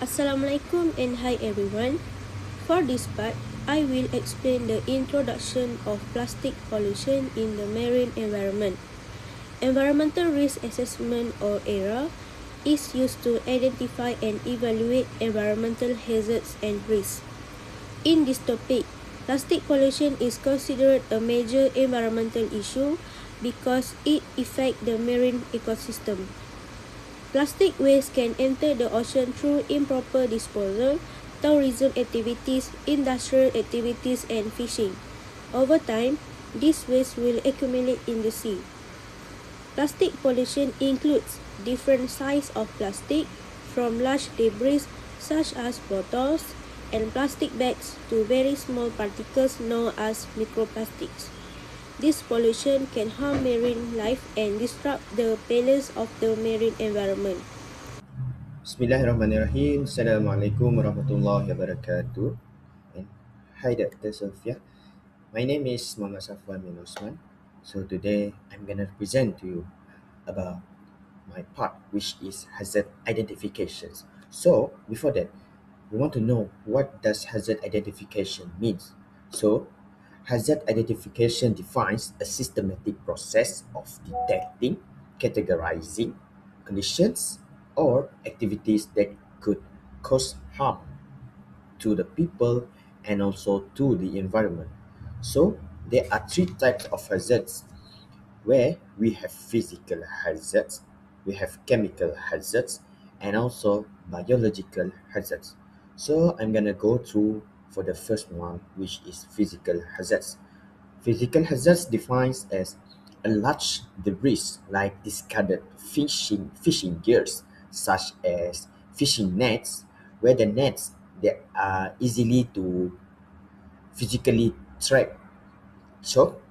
Assalamualaikum and hi everyone. For this part, I will explain the introduction of plastic pollution in the marine environment. Environmental risk assessment or ERA is used to identify and evaluate environmental hazards and risks. In this topic, plastic pollution is considered a major environmental issue because it affects the marine ecosystem. Plastic waste can enter the ocean through improper disposal, tourism activities, industrial activities, and fishing. Over time, this waste will accumulate in the sea. Plastic pollution includes different sizes of plastic, from large debris such as bottles and plastic bags to very small particles known as microplastics. This pollution can harm marine life and disrupt the balance of the marine environment. Bismillahirrahmanirrahim. Assalamualaikum warahmatullahi wabarakatuh. And hi Dr. Sophia. My name is Muhammad Safwan bin Osman. So today I'm gonna present to you about my part, which is hazard identifications. So before that, we want to know what does hazard identification means. So hazard identification defines a systematic process of detecting, categorizing conditions or activities that could cause harm to the people and also to the environment. So there are three types of hazards where we have physical hazards, we have chemical hazards, and also biological hazards. So I'm gonna go through for the first one, which is physical hazards. Physical hazards defines as a large debris like discarded fishing gears, such as fishing nets, where the nets that are easily to physically track, choke,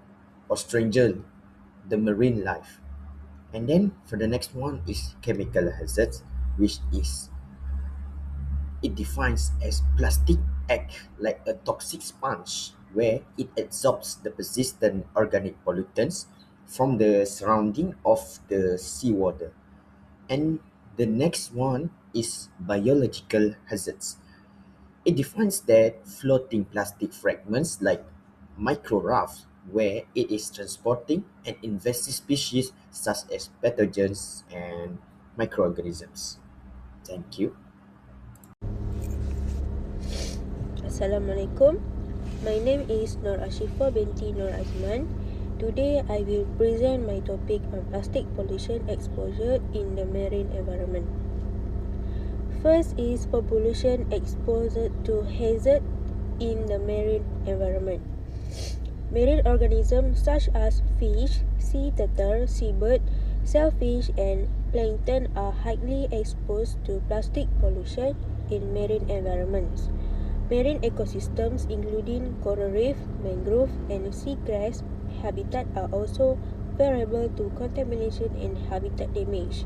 or stranger the marine life. And then for the next one is chemical hazards, which is it defines as plastic act like a toxic sponge where it absorbs the persistent organic pollutants from the surrounding of the seawater. And the next one is biological hazards. It defines that floating plastic fragments like microrafts where it is transporting an invasive species such as pathogens and microorganisms. Thank you. Assalamualaikum. My name is Nur Ashifa binti Nur Azman. Today I will present my topic on plastic pollution exposure in the marine environment. First is population exposure to hazard in the marine environment. Marine organisms such as fish, sea turtle, seabird, shellfish, and plankton are highly exposed to plastic pollution in marine environments. Marine ecosystems including coral reef, mangrove, and seagrass habitat are also vulnerable to contamination and habitat damage.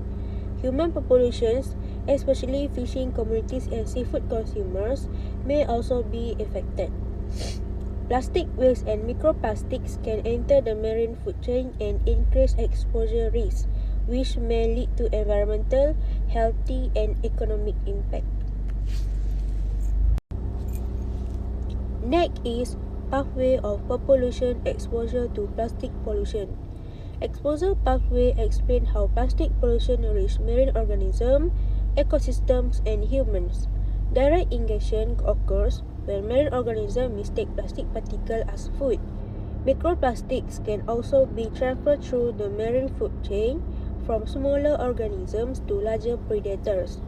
Human populations, especially fishing communities and seafood consumers, may also be affected. Plastic waste and microplastics can enter the marine food chain and increase exposure risk, which may lead to environmental, healthy, and economic impact. Next is pathway of population exposure to plastic pollution. Exposure pathway explain how plastic pollution reaches marine organisms, ecosystems, and humans. Direct ingestion occurs when marine organisms mistake plastic particles as food. Microplastics can also be transferred through the marine food chain from smaller organisms to larger predators.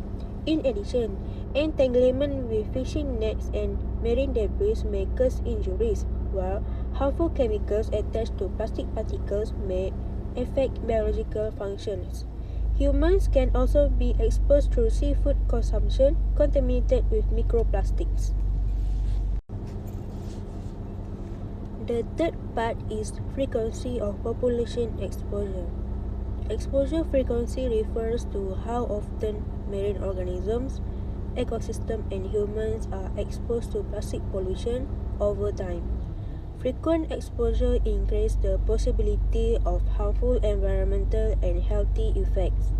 In addition, entanglement with fishing nets and marine debris may cause injuries, while harmful chemicals attached to plastic particles may affect biological functions. Humans can also be exposed through seafood consumption contaminated with microplastics. The third part is frequency of population exposure. Exposure frequency refers to how often marine organisms, ecosystems, and humans are exposed to plastic pollution over time. Frequent exposure increases the possibility of harmful environmental and health effects.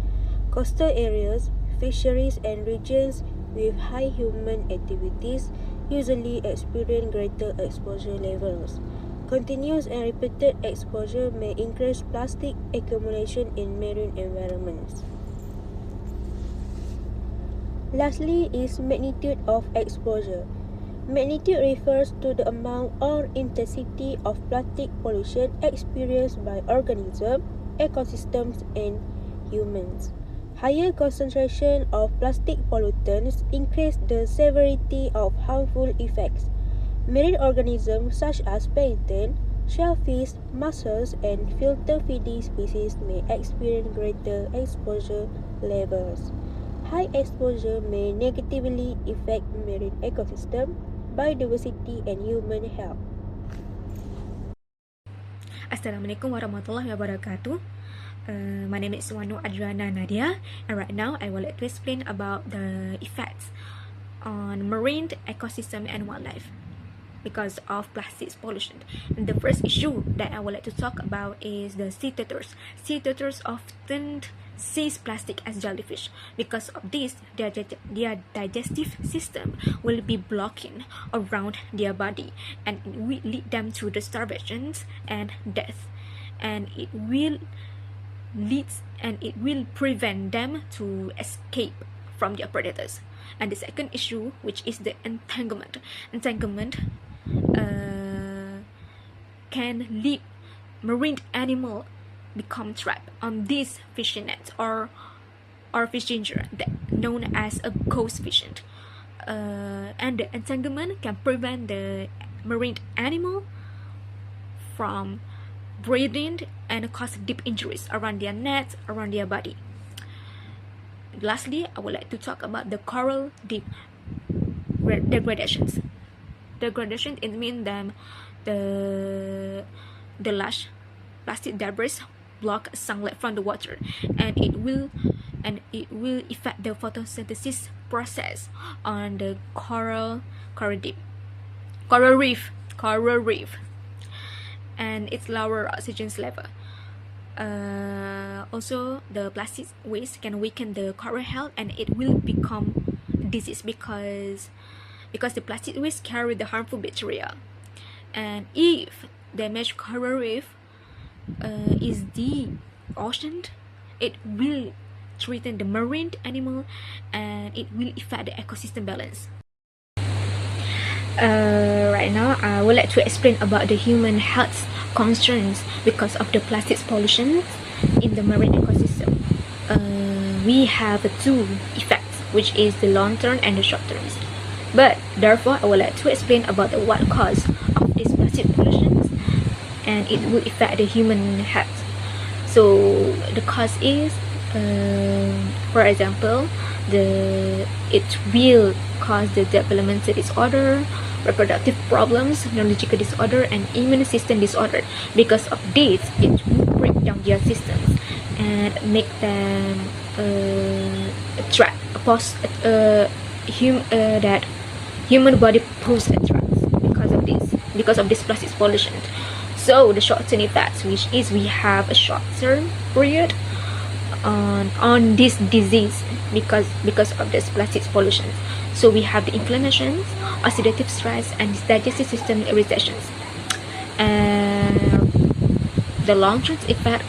Coastal areas, fisheries, and regions with high human activities usually experience greater exposure levels. Continuous and repeated exposure may increase plastic accumulation in marine environments. Lastly is magnitude of exposure. Magnitude refers to the amount or intensity of plastic pollution experienced by organisms, ecosystems, and humans. Higher concentration of plastic pollutants increase the severity of harmful effects. Marine organisms such as plankton, shellfish, mussels, and filter feeding species may experience greater exposure levels. High exposure may negatively affect marine ecosystem, biodiversity, and human health. Assalamualaikum warahmatullahi wabarakatuh. My name is Wanu Adriana Nadia, and right now I would like to explain about the effects on marine ecosystem and wildlife because of plastics pollution. And the first issue that I would like to talk about is the sea turtles. Sea turtles often seize plastic as jellyfish. Because of this, their digestive system will be blocking around their body, and it will lead them to the starvation and death. And it will prevent them to escape from their predators. And the second issue, which is the entanglement. Entanglement can lead marine animal become trapped on these fishing nets or fishing gear that known as a ghost fishing. And the entanglement can prevent the marine animal from breathing and cause deep injuries around their nets, around their body. Lastly, I would like to talk about the coral deep degradations. Degradation, it means that the large plastic debris block sunlight from the water, and it will affect the photosynthesis process on the coral reef, and its lower oxygen level. Also, the plastic waste can weaken the coral health, and it will become disease because the plastic waste carry the harmful bacteria. And if damaged coral reef is the ocean, it will threaten the marine animal, and it will affect the ecosystem balance. Right now, I would like to explain about the human health concerns because of the plastics pollution in the marine ecosystem. We have two effects, which is the long term and the short term. But therefore, I would like to explain about what cause of this plastic pollution, and it will affect the human health. So the cause is, for example, it will cause the developmental disorder, reproductive problems, neurological disorder, and immune system disorder. Because of this, it will break down their systems and make them that human body pose a threat because of this plastic pollution. So the short-term effects, which is we have a short-term period on this disease because of this plastic pollution. So we have the inflammation, oxidative stress, and digestive system irritations. And the long-term effect,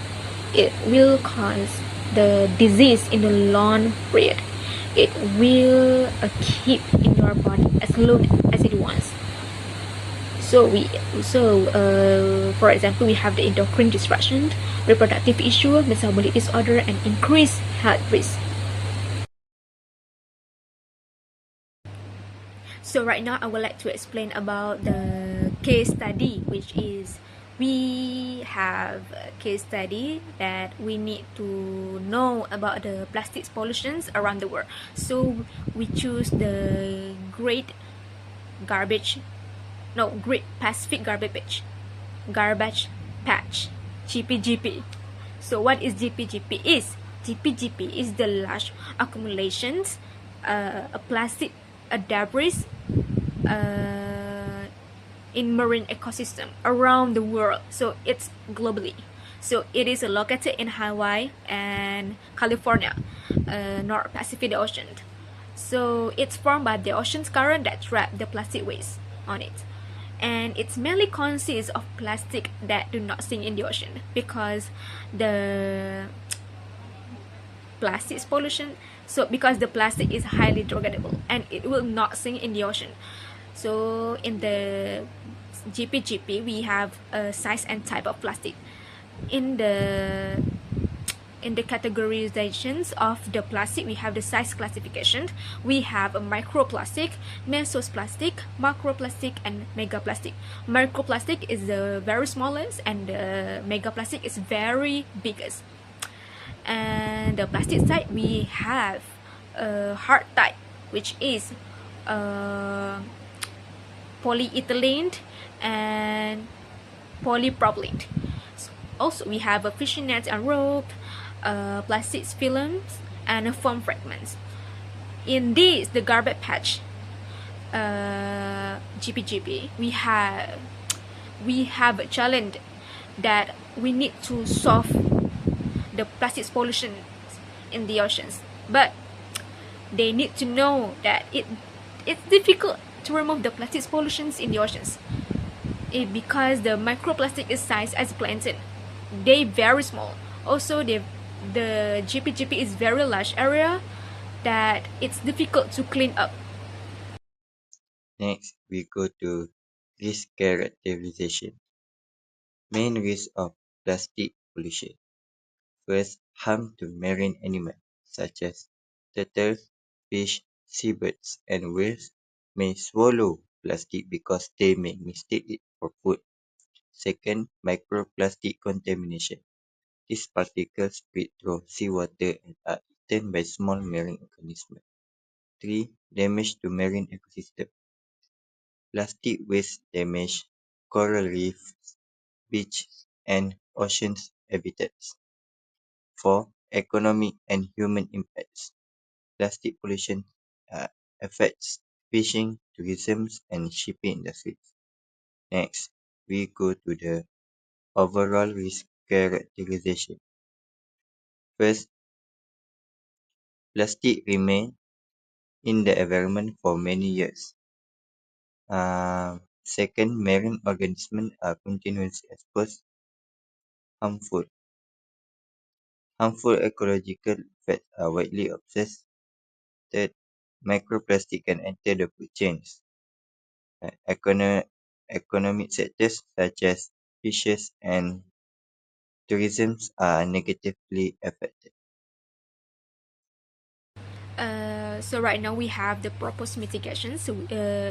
it will cause the disease in the long period. It will keep in your body as long as it wants. So for example, we have the endocrine disruption, reproductive issue, metabolic disorder, and increased health risk. So right now, I would like to explain about the case study, which is we have a case study that we need to know about the plastics pollutions around the world. So we choose the Great Pacific Garbage Patch, GPGP. So what is GPGP is? GPGP is the large accumulations of plastic debris in marine ecosystem around the world. So it's globally. So it is located in Hawaii and California, North Pacific Ocean. So it's formed by the ocean's current that trap the plastic waste on it. And it mainly consists of plastic that do not sink in the ocean because the plastic pollution, so because the plastic is highly degradable and it will not sink in the ocean. So in the GPGP we have a size and type of plastic. In the categorizations of the plastic, we have the size classification. We have a microplastic, mesoplastic, macroplastic, and megaplastic. Microplastic is the very smallest, and the megaplastic is very biggest. And the plastic side, we have a hard type, which is polyethylene and polypropylene. Also, we have a fishing net and rope, plastic films, and foam fragments. In this, the garbage patch GPGP, we have a challenge that we need to solve the plastic pollution in the oceans, but they need to know that it's difficult to remove the plastic pollutions in the oceans. Because the microplastic is sized as plankton, they very small. Also, the GPGP is very large area that it's difficult to clean up. Next, we go to risk characterization. Main risk of plastic pollution. First, harm to marine animals such as turtles, fish, seabirds, and whales may swallow plastic because they may mistake it for food. Second, microplastic contamination. These particles spread through seawater and are eaten by small marine organisms. 3. Damage to marine ecosystem. Plastic waste damage coral reefs, beaches, and oceans habitats. 4. Economic and human impacts. Plastic pollution affects fishing, tourism, and shipping industries. Next, we go to the overall risk characterization. First, plastic remain in the environment for many years. Second, marine organisms are continuously exposed. Harmful. Harmful ecological effects are widely observed. Third, microplastic can enter the food chains. Economic sectors such as fishes and tourism are negatively affected. So right now we have the proposed mitigations,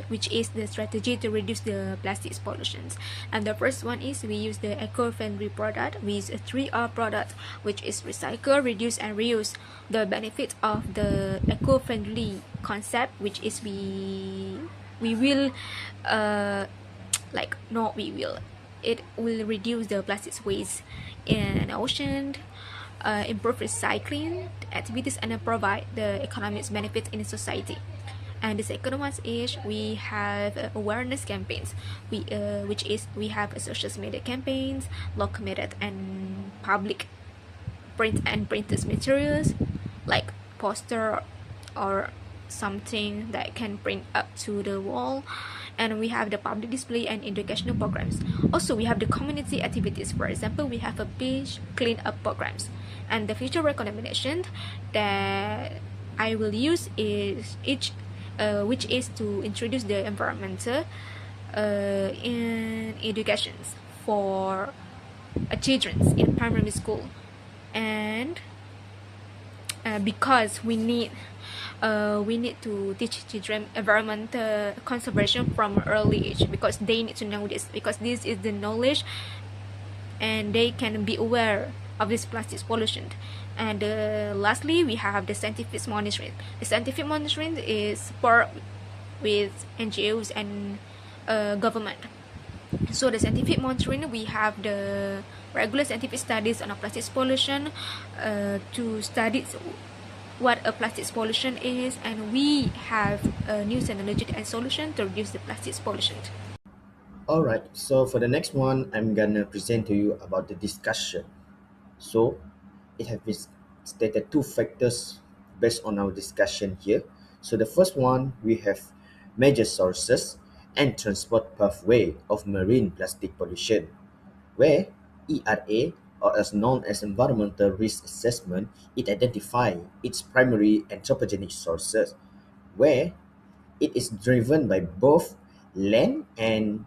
which is the strategy to reduce the plastics pollutions. And the first one is we use the eco-friendly product. We use a 3R product, which is recycle, reduce, and reuse. The benefit of the eco-friendly concept, which is we will it will reduce the plastics waste in the ocean, improve recycling activities, and provide the economic benefits in the society. And the second one is we have awareness campaigns, which is we have social media campaigns, local media, and public print and printed materials like poster or something that can print up to the wall. And we have the public display and educational programs. Also, we have the community activities. For example, we have a beach clean up programs. And the future recommendation that I will use is which is to introduce the environmental in education for children in primary school. And because we need to teach children environmental conservation from early age, because they need to know this, because this is the knowledge and they can be aware of this plastic pollution. And lastly, we have the scientific monitoring. The scientific monitoring is support with NGOs and government. So the scientific monitoring, we have the regular scientific studies on a plastic pollution to study what a plastic pollution is, and we have a new technology and solution to reduce the plastic pollution. Alright, so for the next one, I'm gonna present to you about the discussion. So, it has been stated two factors based on our discussion here. So the first one, we have major sources and transport pathway of marine plastic pollution, where ERA, or as known as environmental risk assessment, it identifies its primary anthropogenic sources, where it is driven by both land and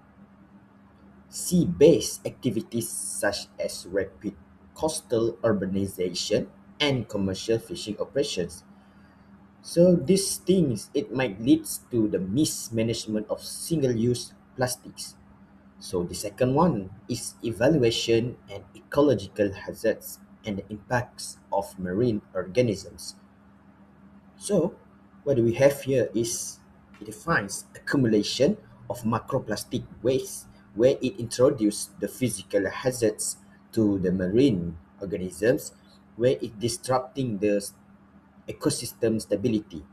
sea-based activities such as rapid coastal urbanization and commercial fishing operations. So these things, it might lead to the mismanagement of single-use plastics. So the second one is evaluation and ecological hazards and the impacts of marine organisms. So what we have here is it defines accumulation of macroplastic waste where it introduces the physical hazards to the marine organisms where it disrupting the ecosystem stability.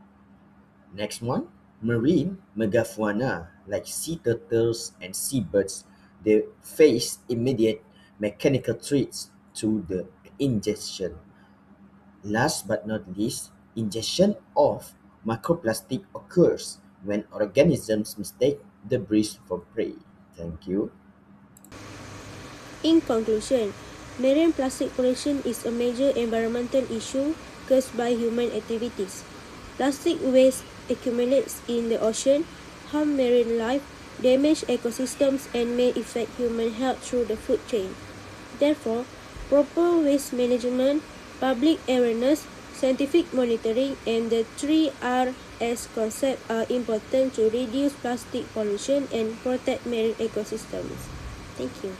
Next one, marine megafauna like sea turtles and seabirds, they face immediate mechanical threats to the ingestion. Last but not least, ingestion of microplastic occurs when organisms mistake debris for prey. Thank you. In conclusion, marine plastic pollution is a major environmental issue caused by human activities. Plastic waste accumulates in the ocean, harm marine life, damage ecosystems, and may affect human health through the food chain. Therefore, proper waste management, public awareness, scientific monitoring, and the 3Rs concept are important to reduce plastic pollution and protect marine ecosystems. Thank you.